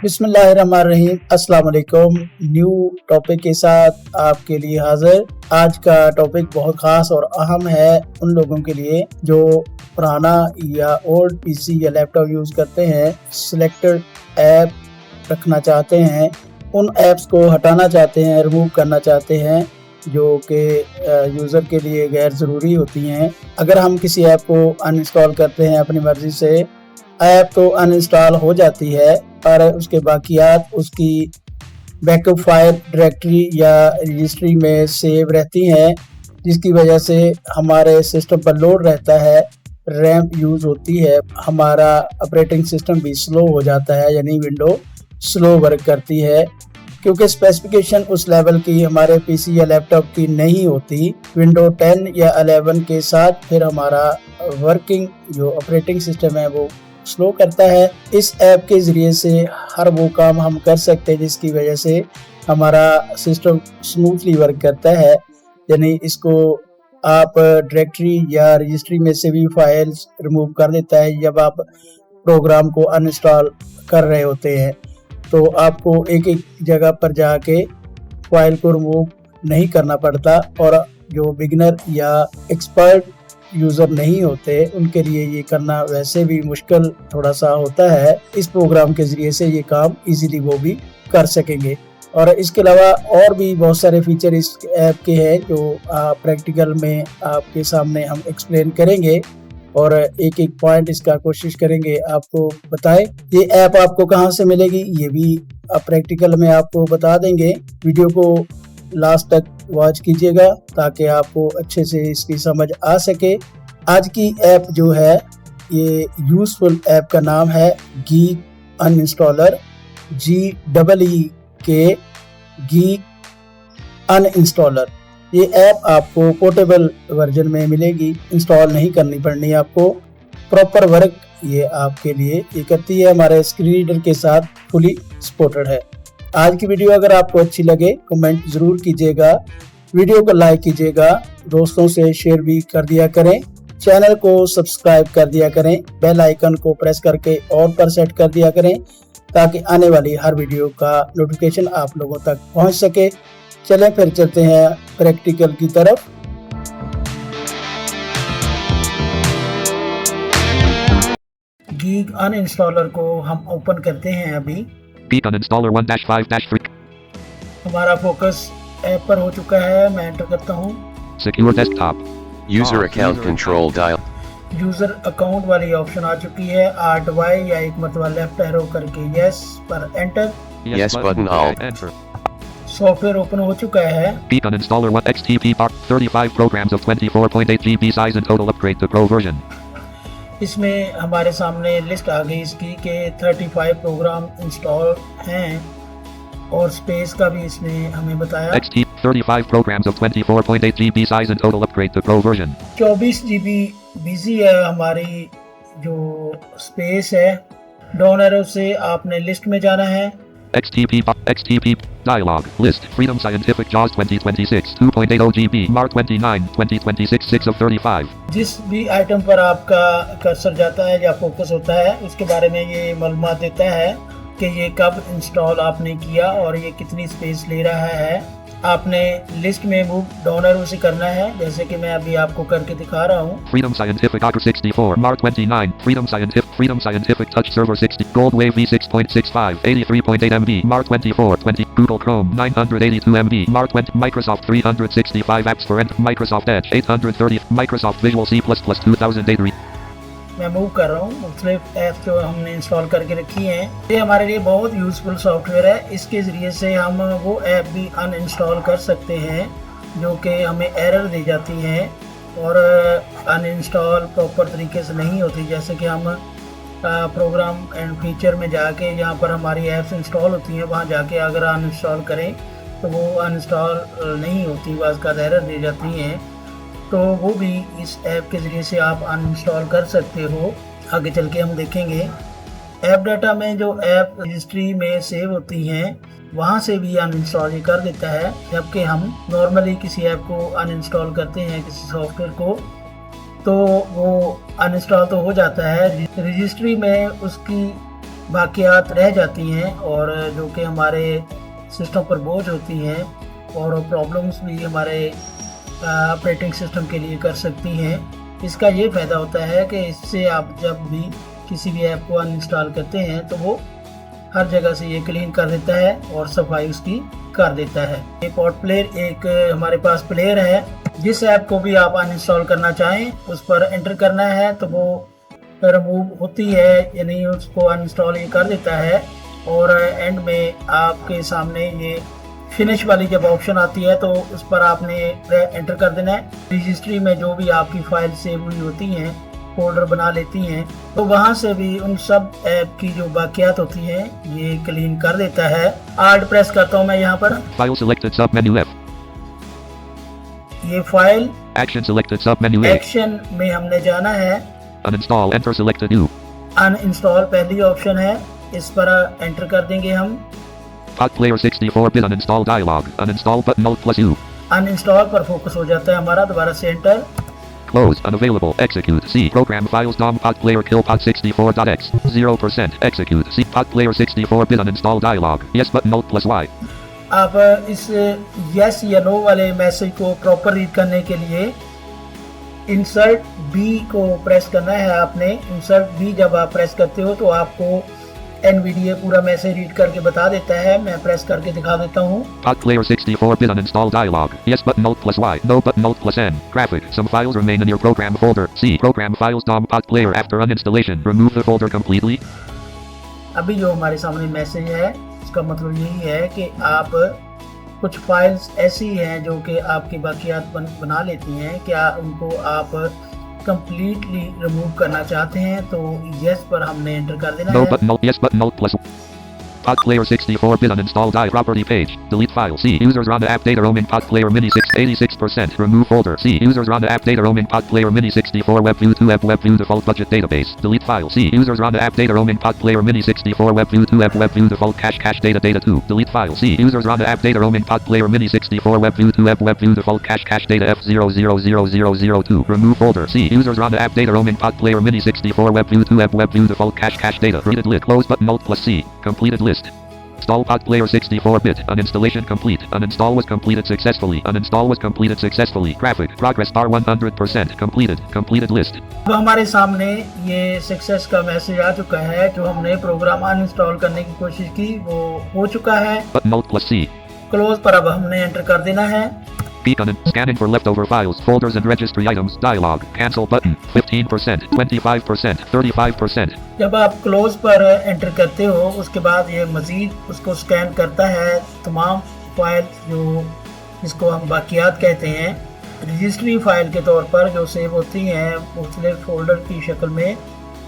बिस्मिल्लाहिर्रहमानिर्रहीम। अस्सलाम वालेकुम। न्यू टॉपिक के साथ आपके लिए हाजिर। आज का टॉपिक बहुत ख़ास और अहम है उन लोगों के लिए जो पुराना या ओल्ड पीसी या लैपटॉप यूज़ करते हैं, सिलेक्टेड ऐप रखना चाहते हैं, उन ऐप्स को हटाना चाहते हैं, रिमूव करना चाहते हैं जो कि यूज़र के लिए गैर ज़रूरी होती हैं। अगर हम किसी ऐप को अनइंस्टॉल करते हैं अपनी मर्ज़ी से, ऐप तो अनइंस्टॉल हो जाती है पर उसके बाकियात उसकी बैकअप फाइल डायरेक्टरी या रजिस्ट्री में सेव रहती हैं, जिसकी वजह से हमारे सिस्टम पर लोड रहता है, रैम यूज़ होती है, हमारा ऑपरेटिंग सिस्टम भी स्लो हो जाता है, यानी विंडो स्लो वर्क करती है क्योंकि स्पेसिफिकेशन उस लेवल की हमारे पीसी या लैपटॉप की नहीं होती। विंडो 10 या 11 के साथ फिर हमारा वर्किंग जो ऑपरेटिंग सिस्टम है वो स्लो करता है। इस ऐप के ज़रिए से हर वो काम हम कर सकते हैं जिसकी वजह से हमारा सिस्टम स्मूथली वर्क करता है। यानी इसको आप डायरेक्टरी या रजिस्ट्री में से भी फाइल्स रिमूव कर देता है। जब आप प्रोग्राम को अनइंस्टॉल कर रहे होते हैं तो आपको एक एक जगह पर जाके फाइल को रिमूव नहीं करना पड़ता, और जो बिगिनर या एक्सपर्ट यूज़र नहीं होते उनके लिए ये करना वैसे भी मुश्किल थोड़ा सा होता है। इस प्रोग्राम के ज़रिए से ये काम इजीली वो भी कर सकेंगे। और इसके अलावा और भी बहुत सारे फीचर इस ऐप के हैं जो प्रैक्टिकल में आपके सामने हम एक्सप्लेन करेंगे और एक एक पॉइंट इसका कोशिश करेंगे आपको बताएं। ये ऐप आपको कहाँ से मिलेगी ये भी प्रैक्टिकल में आपको बता देंगे। वीडियो को लास्ट तक वॉच कीजिएगा ताकि आपको अच्छे से इसकी समझ आ सके। आज की ऐप जो है ये यूज़फुल ऐप का नाम है geek uninstaller, GEEK geek uninstaller. ये ऐप आपको पोर्टेबल वर्जन में मिलेगी, इंस्टॉल नहीं करनी पड़नी आपको। प्रॉपर वर्क ये आपके लिए ये करती है, हमारे स्क्रीन रीडर के साथ फुली सपोर्टेड है। आज की वीडियो अगर आपको अच्छी लगे कमेंट ज़रूर कीजिएगा, वीडियो को लाइक कीजिएगा, दोस्तों से शेयर भी कर दिया करें, चैनल को सब्सक्राइब कर दिया करें, बेल आइकन को प्रेस करके ऑल पर सेट कर दिया करें ताकि आने वाली हर वीडियो का नोटिफिकेशन आप लोगों तक पहुंच सके। चलें फिर चलते हैं प्रैक्टिकल की तरफ। गीक अनइंस्टॉलर को हम ओपन करते हैं। अभी Geek Uninstaller 1-5-3 हमारा फोकस ऐप पर हो चुका है। मैं एंटर करता हूँ। Secure Desktop User account control dial. User account वाली ऑप्शन आ चुकी है। RY या एक मरतबा लेफ्ट एरो करके यस पर enter. Yes button alt. Enter. Software open हो चुका है। Geek Uninstaller 1 XTP Part 35 programs of 24.8 GB size and total upgrade to Pro version. इसमें हमारे सामने लिस्ट आ गई इसकी कि 35 प्रोग्राम इंस्टॉल हैं और स्पेस का भी इसने हमें बताया। XT 35 programs of 24.8 GB size and total upgrade to Pro version. 24 GB busy है हमारी जो स्पेस है। डाउन एरो से आपने लिस्ट में जाना है। XTP dialog list Freedom Scientific JAWS 2026 2.80 GB March 29 2026 6 of 35. जिस भी आइटम पर आपका कर्सर जाता है या फोकस होता है उसके बारे में ये मालूमात देता है कि ये कब इंस्टॉल आपने किया और ये कितनी स्पेस ले रहा है। आपने लिस्ट में मूव डाउन एरो से करना है, जैसे कि मैं अभी आपको करके दिखा रहा हूँ। Freedom Scientific Docker 64 March 29 Freedom Scientific Touch Server 60 Gold Wave V6.65 83.8 MB March 24 20 Google Chrome 982 MB March 20 Microsoft 365 apps for Microsoft Edge 830 Microsoft Visual C++ 2008 मैं मूव कर रहा हूँ। मुख्तलिफ ऐप जो हमने इंस्टॉल करके रखी हैं, ये हमारे लिए बहुत यूज़फुल सॉफ्टवेयर है। इसके ज़रिए से हम वो ऐप भी अनइंस्टॉल कर सकते हैं जो कि हमें एरर दे जाती हैं और अनइंस्टॉल प्रॉपर तरीके से नहीं होती। जैसे कि हम प्रोग्राम एंड फीचर में जाके जहाँ पर हमारी ऐप्स इंस्टॉल होती हैं वहाँ जाके अगर अनइंस्टॉल करें तो वो अनइंस्टॉल नहीं होती, बाज़ का एरर दे जाती हैं। तो वो भी इस ऐप के ज़रिए से आप अनइंस्टॉल कर सकते हो। आगे चल के हम देखेंगे। ऐप डाटा में जो ऐप रजिस्ट्री में सेव होती हैं वहाँ से भी अनइंस्टॉल कर देता है। जबकि हम नॉर्मली किसी ऐप को अनइंस्टॉल करते हैं, किसी सॉफ्टवेयर को, तो वो अनइंस्टॉल तो हो जाता है, रजिस्ट्री में उसकी बाकियात रह जाती हैं और जो कि हमारे सिस्टम पर बोझ होती हैं और प्रॉब्लम्स भी हमारे ऑपरेटिंग सिस्टम के लिए कर सकती हैं। इसका ये फ़ायदा होता है कि इससे आप जब भी किसी भी ऐप को अनइंस्टॉल करते हैं तो वो हर जगह से ये क्लीन कर देता है और सफाई उसकी कर देता है। ये पॉड प्लेयर एक हमारे पास प्लेयर है, जिस ऐप को भी आप अनइंस्टॉल करना चाहें उस पर एंटर करना है तो वो रिमूव होती है, यानी उसको अनइंस्टॉल ये कर देता है और एंड में आपके सामने ये फिनिश वाली जब ऑप्शन आती है तो उस पर आपने एंटर कर देना है। रजिस्ट्री में जो भी आपकी फाइल सेव हुई होती हैं, फोल्डर बना लेती हैं, तो वहां से भी उन सब ऐप की जो बाकियात होती हैं ये क्लीन कर देता है। आर्ट प्रेस करता हूं मैं यहाँ पर, File selected submenu F. ये file Action selected submenu A. Action में हमने जाना है। Uninstall enter selected U. Uninstall पहली ऑप्शन है, इस पर एंटर कर देंगे हम। Pod Player 64-bit uninstall dialog. Uninstall button Alt plus U. Uninstall पर फोकस हो जाता है हमारा, दोबारा से enter. Close unavailable. Execute C. Program files DOM Pod Player kill Pod 64.x 0% execute C. Pod Player 64-bit uninstall dialog. Yes button Alt plus Y. आप इस yes या नो वाले मैसेज को प्रॉपर रीड करने के लिए इंसर्ट बी को press करना है आपने। इंसर्ट बी जब आप प्रेस करते हो तो आपको NVDA पूरा मैसेज रीड करके बता देता है। मैं प्रेस करके दिखा देता हूँ। Pod Player 64-bit uninstall dialog. Yes button Alt plus Y. No button Alt plus N. Graphic. Some files remain in your program folder. C. Program files DOM Pod Player after uninstallation. Remove the folder completely. अभी जो हमारे सामने message है उसका मतलब यही है कि आप कुछ फाइल्स ऐसी हैं जो कि आपकी बाकियात बना लेती हैं, क्या उनको आप कंप्लीटली रिमूव करना चाहते हैं तो यस पर हमने एंटर कर देना No है। button Alt. Yes button Alt plus Pod Player 64-bit uninstall die property page. Delete file. C. Users run the app data roaming Pod Player Mini 86%. Remove folder. C. Users run the app data roaming Pod Player Mini 64 WebView 2 WebView default budget database. Delete file. C. Users run the app data roaming Pod Player Mini 64 WebView 2 WebView default cache data 2. Delete file. C. Users run the app data roaming Pod Player Mini 64 WebView 2 WebView default cache data F000002. Remove folder. C. Users run the app data roaming Pod Player Mini 64 WebView 2 WebView default cache data. Read it. Close button Alt plus C. Completed list. Install Pod Player 64-bit. Uninstallation complete. Uninstall was completed successfully. Uninstall was completed successfully. Graphic. Progress bar 100%. Completed. Completed list. अब हमारे सामने ये success का message आ चुका है। जो हमने programme uninstall करने की कोशिश की वो हो चुका है। Button Alt plus C. Close पर अब हमने एंटर कर देना है। Peek on it. Scanning for leftover files, folders and registry items. Dialog. Cancel button. 15%. 25%. 35%. जब आप क्लोज पर एंटर करते हो उसके बाद ये मजीद उसको स्कैन करता है, तमाम फाइल जो जिसको हम बाकियात कहते हैं रजिस्ट्री फाइल के तौर पर जो सेव होती हैं मुख्तलिफ फोल्डर की शक्ल में,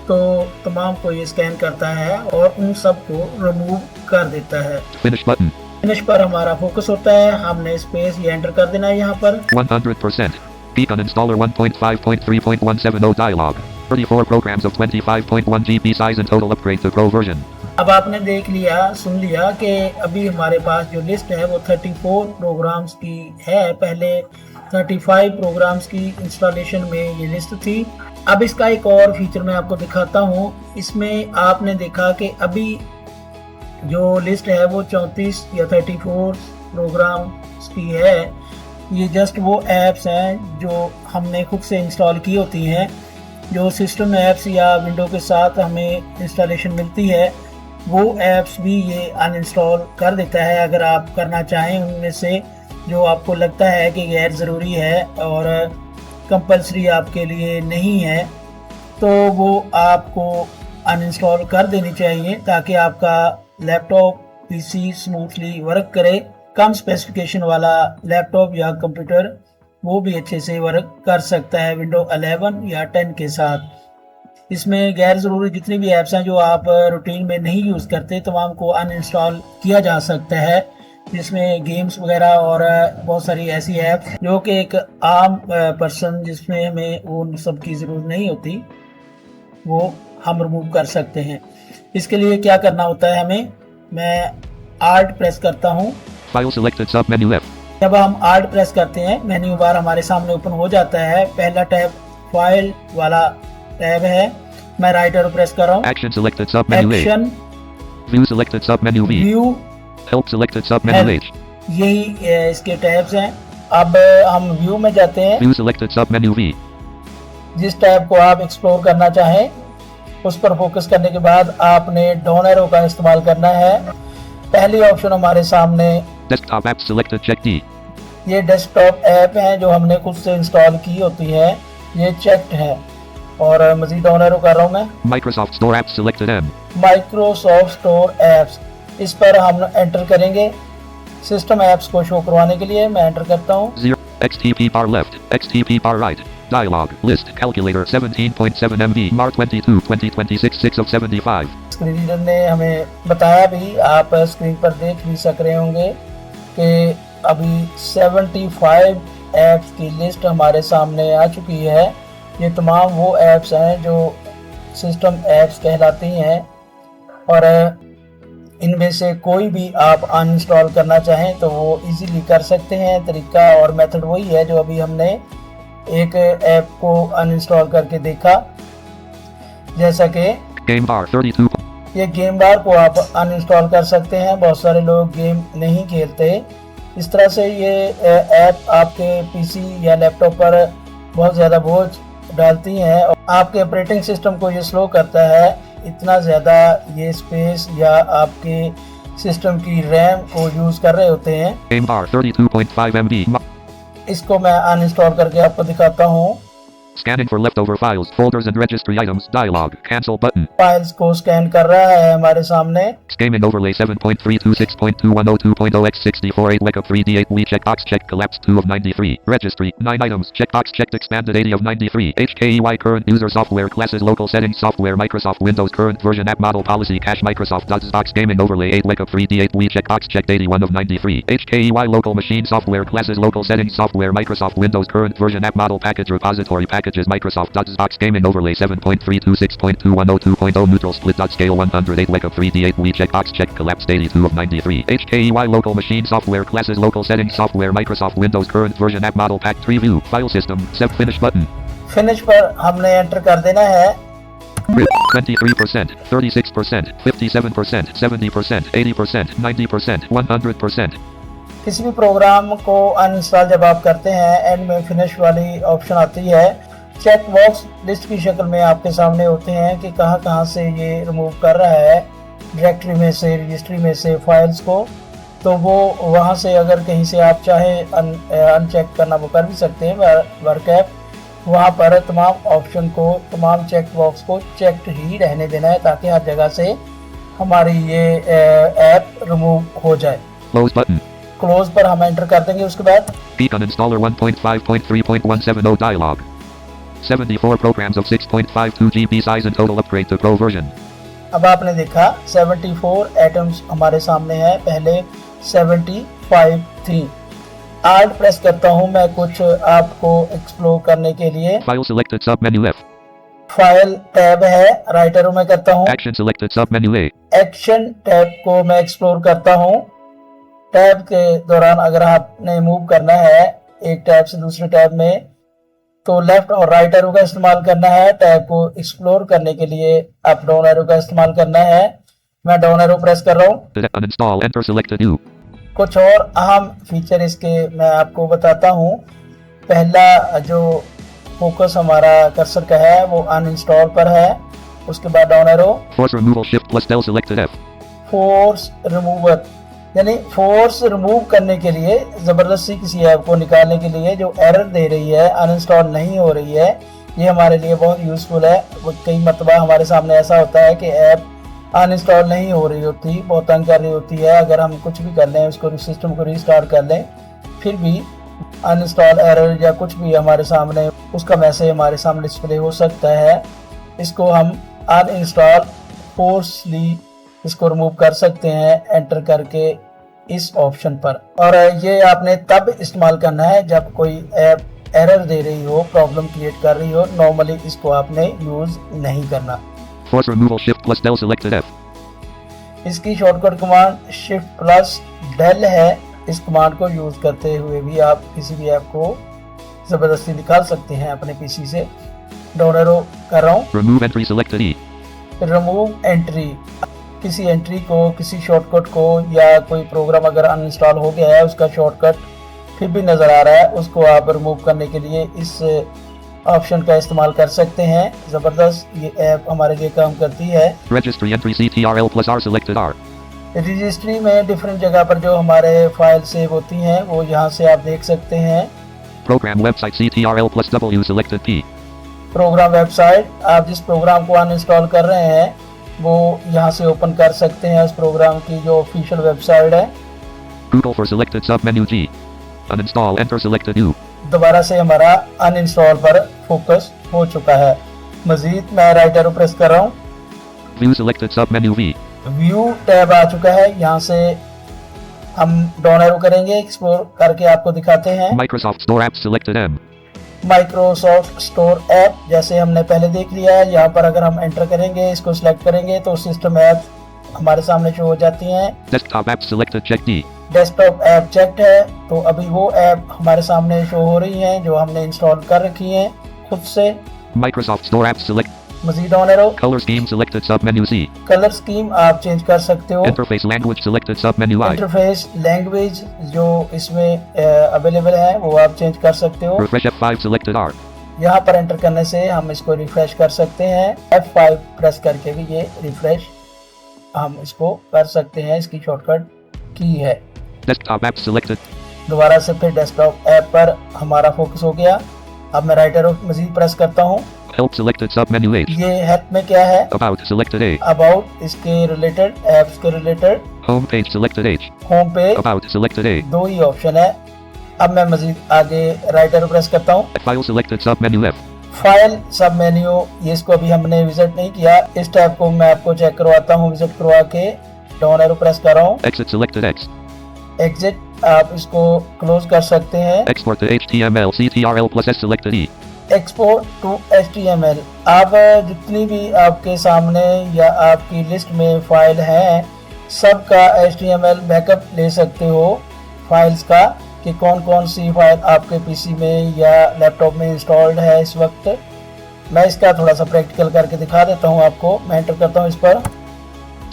तो तमाम को ये स्कैन करता है और उन सब को रिमूव कर देता है। Finish button. फिनिश पर हमारा फोकस होता है, हमने स्पेस ये एंटर कर देना है यहाँ पर। 100%. Peek on installer 1.5.3.170 dialog. 34 programs of 25.1 GB size and total upgrade to Pro version. अब आपने देख लिया, सुन लिया कि अभी हमारे पास जो लिस्ट है वो 34 प्रोग्राम्स की है। पहले 35 प्रोग्राम्स की इंस्टॉलेशन में ये लिस्ट थी। अब इसका एक और फीचर मैं आपको दिखाता हूँ। इसमें आपने देखा कि अभी जो लिस्ट है वो 34 या 34 प्रोग्राम्स की है। ये जस्ट वो ऐप्स हैं जो हमने खुद से इंस्टॉल की होती हैं। जो सिस्टम ऐप्स या विंडो के साथ हमें इंस्टॉलेशन मिलती है वो ऐप्स भी ये अनइंस्टॉल कर देता है अगर आप करना चाहें। उनमें से जो आपको लगता है कि गैर ज़रूरी है और कंपल्सरी आपके लिए नहीं है तो वो आपको अनइंस्टॉल कर देनी चाहिए ताकि आपका लैपटॉप पीसी स्मूथली वर्क करे। कम स्पेसिफिकेशन वाला लैपटॉप या कंप्यूटर वो भी अच्छे से वर्क कर सकता है विंडो 11 या 10 के साथ। इसमें गैर ज़रूरी जितनी भी ऐप्स हैं जो आप रूटीन में नहीं यूज़ करते तमाम को अनइंस्टॉल किया जा सकता है, जिसमें गेम्स वगैरह और बहुत सारी ऐसी ऐप्स जो कि एक आम पर्सन जिसमें हमें वो सब की ज़रूरत नहीं होती वो हम रिमूव कर सकते हैं। इसके लिए क्या करना होता है हमें, मैं आर्ट प्रेस करता हूँ। File selected submenu F. जब हम आर्ट प्रेस करते हैं मेन्यू बार हमारे सामने ओपन हो जाता है। पहला टैब फाइल वाला टैब है, मैं राइट एरो प्रेस कर रहा हूँ। Action selected submenu A. Action View selected submenu V. View, Help selected submenu H. यही इसके टैब्स हैं। अब हम व्यू में जाते हैं। View selected submenu V. जिस टैब को आप एक्सप्लोर करना चाहें उस पर फोकस करने के बाद आपने डाउन एरो का इस्तेमाल करना है। पहली ऑप्शन हमारे सामने Desktop apps selected check D. ये डेस्कटॉप ऐप हैं जो हमने खुद से इंस्टॉल की होती है, ये चेक्ड है। और मजीद डाउन एरो कर रहा हूँ मैं। Microsoft Store apps selected M. Microsoft store apps, इस पर हम एंटर करेंगे सिस्टम ऐप्स को शो करवाने के लिए। मैं एंटर करता हूँ। 0. XTP bar left. XTP bar right. Dialog. List. Calculator 17.7 MB. Mar 22 2026 6 of 75. Screen reader ने हमें बताया भी, आप स्क्रीन पर देख भी सक रहे होंगे कि अभी 75 ऐप्स की लिस्ट हमारे सामने आ चुकी है। ये तमाम वो ऐप्स हैं जो सिस्टम ऐप्स कहलाती हैं और इनमें से कोई भी आप अनइंस्टॉल करना चाहें तो वो इजीली कर सकते हैं। तरीका और मेथड वही है जो अभी हमने एक ऐप को अनइंस्टॉल करके देखा, जैसा कि Game bar 32. ये गेम बार को आप अनइंस्टॉल कर सकते हैं। बहुत सारे लोग गेम नहीं खेलते, इस तरह से ये ऐप आपके पीसी या लैपटॉप पर बहुत ज़्यादा बोझ डालती हैं और आपके ऑपरेटिंग सिस्टम को ये स्लो करता है। इतना ज़्यादा ये स्पेस या आपके सिस्टम की रैम को यूज़ कर रहे होते हैं। Game bar 32.5 MB. इसको मैं अनइंस्टॉल करके आपको दिखाता हूँ। Scanning for leftover files, folders and registry items. Dialog. Cancel button. Files को स्कैन कर रहा है हमारे सामने। Gaming overlay 7.326.2102.0 x 64 8 wake up 3D8 we checkbox check collapse 2 of 93 registry 9 items checkbox checked expanded 80 of 93 HKEY current user software classes local settings software Microsoft Windows current version app model policy cache Microsoft Docs gaming overlay 8 wake up 3D8 we checkbox checked 81 of 93 HKEY local machine software classes local settings software Microsoft Windows current version app model package repository packages Microsoft Docs gaming overlay 7.326.2102.0 neutral split dot scale 108 wake up 3D8 we checkbox check collapsed 82 of 93 HKEY local machine software classes local settings software Microsoft Windows current version app model pack 3 view file system save finish button finish पर हमने enter कर देना है। 23%, 36%, 57%, 70%, 80%, 90%, 100%. किसी भी programme को uninstall जब आप करते हैं एंड में फिनिश वाली ऑप्शन आती है। चेक बॉक्स लिस्ट की शक्ल में आपके सामने होते हैं कि कहां से ये रिमूव कर रहा है, डायरेक्टरी में से, रजिस्ट्री में से फाइल्स को। तो वो वहां से अगर कहीं से आप चाहे अनचेक करना वो कर भी सकते हैं। वर्क ऐप वहाँ पर तमाम ऑप्शन को, तमाम चेक बॉक्स को चेक्ड ही रहने देना है ताकि हर जगह से हमारी ये ऐप रिमूव हो जाए। Close button. क्लोज पर हम एंटर कर देंगे। उसके बाद Beacon installer 1.5.3.170 dialog. 74 programs of 6.52 GB size and total upgrade to Pro version. अब आपने देखा 74 एटम्स हमारे सामने है, पहले 75 थी। Alt प्रेस करता हूँ मैं कुछ आपको एक्सप्लोर करने के लिए। File selected submenu F. File tab है, राइट एरो में करता हूँ। Action selected submenu A. Action tab को मैं एक्सप्लोर करता हूँ। टैब के दौरान अगर आपने मूव करना है एक टैब से दूसरे टैब में तो लेफ्ट और राइट एरो का इस्तेमाल करना है। टैब को एक्सप्लोर करने के लिए अप डाउन एरो का इस्तेमाल करना है। मैं डाउन एरो प्रेस कर रहा हूँ। Uninstall enter selected U. कुछ और अहम फीचर इसके मैं आपको बताता हूँ। पहला जो फोकस हमारा कर्सर का है वो अनइंस्टॉल पर है। उसके बाद down arrow, Force removal shift plus del selected F. Force remover, यानी फोर्स रिमूव करने के लिए, जबरदस्ती किसी ऐप को निकालने के लिए जो एरर दे रही है, अनइंस्टॉल नहीं हो रही है, ये हमारे लिए बहुत यूजफुल है। कई मरतबा हमारे सामने ऐसा होता है कि ऐप अनइंस्टॉल नहीं हो रही होती, बहुत तंग कर रही होती है। अगर हम कुछ भी कर लें, उसको सिस्टम को रीस्टार्ट कर लें, फिर भी अनइंस्टॉल एरर या कुछ भी हमारे सामने उसका मैसेज हमारे सामने डिस्प्ले हो सकता है। इसको हम अनइंस्टॉल फोर्सली इसको रिमूव कर सकते हैं एंटर करके इस ऑप्शन पर। और ये आपने तब इस्तेमाल करना है जब कोई ऐप एरर दे रही हो, प्रॉब्लम क्रिएट कर रही हो। नॉर्मली इसको आपने यूज नहीं करना। Force removal shift plus del selected F. इसकी shortcut command shift plus del है। इस कमांड को यूज करते हुए भी आप किसी भी ऐप को जबरदस्ती निकाल सकते हैं अपने पीसी से। डाउन एरो कर रहा हूँ। Remove entry selected E. Remove entry, किसी एंट्री को, किसी शॉर्टकट को, या कोई प्रोग्राम अगर अनइंस्टॉल हो गया है उसका शॉर्टकट फिर भी नज़र आ रहा है, उसको आप रिमूव करने के लिए इस ऑप्शन का इस्तेमाल कर सकते हैं। ज़बरदस्त ये ऐप हमारे लिए काम करती है। Registry entry CTRL plus R selected R. Registry में डिफरेंट जगह पर जो हमारे फाइल सेव होती हैं वो यहाँ से आप देख सकते हैं। Program website CTRL plus W selected P. Program website, आप जिस प्रोग्राम को अनइंस्टॉल कर रहे हैं वो यहाँ से ओपन कर सकते हैं उस प्रोग्राम की जो ऑफिशियल वेबसाइट है। Google for selected submenu G. Uninstall enter selected U. दोबारा से हमारा अनइंस्टॉल पर फोकस हो चुका है। मजीद मैं राइट एरो प्रेस कर रहा हूँ। View selected submenu V. View tab आ चुका है, यहाँ से हम डाउन एरो करेंगे, एक्सप्लोर करके आपको दिखाते हैं। Microsoft Store apps selected M. Microsoft store app जैसे हमने पहले देख लिया है, यहाँ पर अगर हम एंटर करेंगे, इसको सिलेक्ट करेंगे तो सिस्टम ऐप हमारे सामने शो हो जाती हैं। Desktop apps selected check D. Desktop app checked है, तो अभी वो ऐप हमारे सामने शो हो रही हैं जो हमने इंस्टॉल कर रखी हैं खुद से। Microsoft Store apps select. मजीद on arrow. Color scheme selected submenu C. Colour scheme आप चेंज कर सकते हो। Interface language selected submenu I. Interface language जो इसमें अवेलेबल है वो आप चेंज कर सकते हो। Refresh F5 selected R. यहाँ पर एंटर करने से हम इसको रिफ्रेश कर सकते हैं। F5 प्रेस करके भी ये रिफ्रेश हम इसको कर सकते हैं, इसकी शॉर्टकट की है। Desktop apps selected. दोबारा से फिर डेस्कटॉप ऐप पर हमारा फोकस हो गया। अब मैं राइट एरो मजीद प्रेस करता हूँ। Help selected submenu H. ये हेल्प में क्या है? About selected A. अबाउट इसके रिलेटेड, ऐप्स के related. Home page selected H. Home page, About selected A. दो ही ऑप्शन है। अब मैं मजीद आगे राइट एरो प्रेस करता हूँ। File selected submenu F. File सब मेन्यू, ये इसको अभी हमने विजिट नहीं किया, इस टैब को मैं आपको चेक करवाता हूँ। विजिट करवा के डाउन एरो प्रेस कर रहा हूँ। Exit selected X. एग्जिट, आप इसको क्लोज कर सकते हैं। Export to HTML CTRL plus S selected E. Export to HTML, आप जितनी भी आपके सामने या आपकी लिस्ट में फाइल हैं सबका HTML बैकअप ले सकते हो फाइल्स का, कि कौन कौन सी फाइल आपके पीसी में या लैपटॉप में इंस्टॉल्ड है इस वक्त। मैं इसका थोड़ा सा प्रैक्टिकल करके दिखा देता हूँ आपको। मैं एंटर करता हूँ इस पर।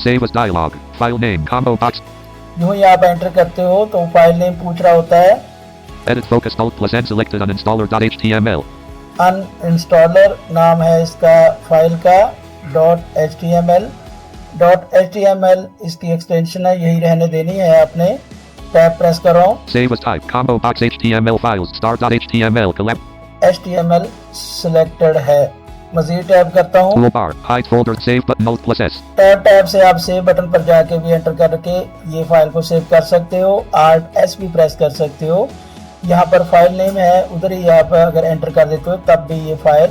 Save as dialog. File name combo box. यूँ ही आप एंटर करते हो तो फाइल नेम पूछ रहा होता है। Edit focus Alt plus N selected uninstaller.html. Uninstaller नाम है इसका फाइल का, .html। .html इसकी एक्सटेंशन है, यही रहने देनी है आपने। टैब प्रेस कर रहा हूँ। Save as type combo box HTML files star.html collab. HTML selected है। मजीद टैब करता हूँ। Toolbar hide folder save button Alt plus S. Tab से आप सेव बटन पर जाके भी एंटर करके ये फाइल को सेव कर सकते हो। Alt S भी प्रेस कर सकते हो। यहाँ पर फाइल नेम है, उधर ही आप अगर एंटर कर देते हो तब भी ये फाइल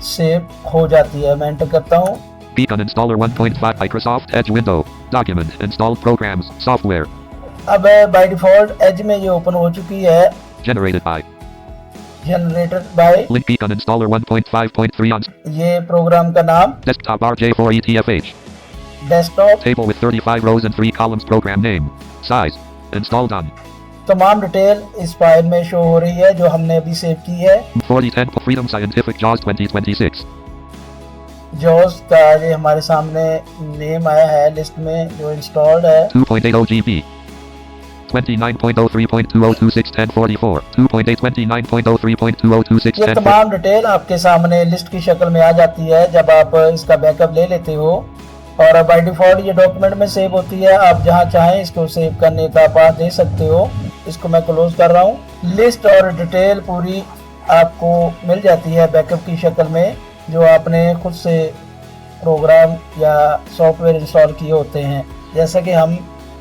सेव हो जाती है। मैं एंटर करता हूँ। Beacon installer 1.5 Microsoft Edge window. Document installed programs software. अब बाय डिफॉल्ट एज में ये ओपन हो चुकी है। Generated by. Generated by. Link Beacon installer 1.5.3 on ये प्रोग्राम का नाम desktop RJ4ETFH. Desktop. Table with 35 rows and 3 columns. Program name. Size. Installed on. तमाम डिटेल इस फाइल में शो हो रही है जो हमने अभी सेव की है। 4010 Freedom Scientific JAWS 2026. जॉस का ये हमारे सामने नेम आया है लिस्ट में जो इंस्टॉल्ड है। 2.80 GB. 29.03.20261044. 2.8 29.03.20261044. ये तमाम डिटेल आपके सामने लिस्ट की शक्ल में आ जाती है जब आप इसका बैकअप ले लेते हो, और बाय डिफॉल्ट ये डॉक्यूमेंट में सेव होती है। आप जहां चाहें इसको सेव करने का पाथ दे सकते हो। इसको मैं क्लोज कर रहा हूँ। लिस्ट और डिटेल पूरी आपको मिल जाती है बैकअप की शक्ल में, जो आपने खुद से प्रोग्राम या सॉफ्टवेयर इंस्टॉल किए होते हैं। जैसा कि हम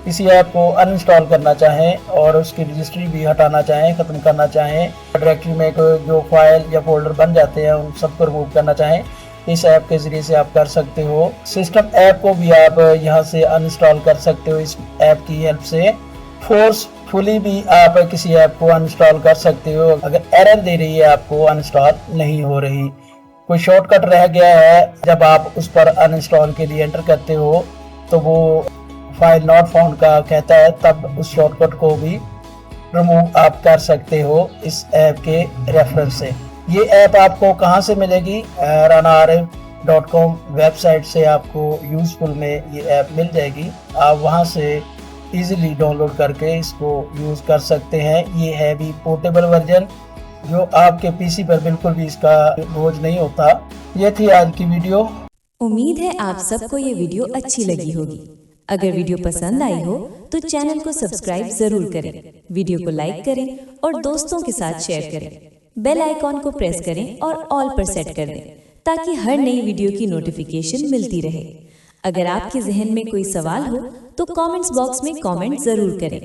किसी ऐप को अनइंस्टॉल करना चाहें और उसकी रजिस्ट्री भी हटाना चाहें, ख़त्म करना चाहें, डायरेक्टरी में जो फाइल या फोल्डर बन जाते हैं उन सबको रिमूव करना चाहें, इस ऐप के ज़रिए से आप कर सकते हो। सिस्टम ऐप को भी आप यहाँ से अनइंस्टॉल कर सकते हो इस ऐप की हेल्प से। फोर्सफुली भी आप किसी ऐप को अनइंस्टॉल कर सकते हो अगर एरर दे रही है, आपको अनइंस्टॉल नहीं हो रही, कोई शॉर्टकट रह गया है। जब आप उस पर अनइंस्टॉल के लिए एंटर करते हो तो वो फाइल नॉट फाउंड का कहता है, तब उस शॉर्टकट को भी रिमूव आप कर सकते हो इस ऐप के रेफरेंस से। ये ऐप आपको कहाँ से मिलेगी? राना आरिफ pcpurbanpc.com वेबसाइट से आपको यूजफुल में ये ऐप मिल जाएगी। आप वहां से इजीली डाउनलोड करके इसको यूज कर सकते हैं। ये है भी पोर्टेबल वर्जन जो आपके पीसी पर बिल्कुल भी इसका बोझ नहीं होता। ये थी आज की वीडियो। उम्मीद है आप सबको ये वीडियो अच्छी लगी होगी। अगर वीडियो पसंद आई हो तो चैनल को सब्सक्राइब जरूर करें, वीडियो को लाइक करें और दोस्तों के साथ शेयर करें। बेल आइकॉन को प्रेस करें और ऑल पर सेट कर दें ताकि हर नई वीडियो की नोटिफिकेशन मिलती रहे। अगर आपके जहन में कोई सवाल हो तो कमेंट्स बॉक्स में कमेंट जरूर करें।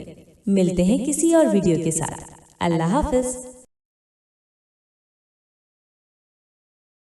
मिलते हैं किसी और वीडियो के साथ। अल्लाह हाफिज।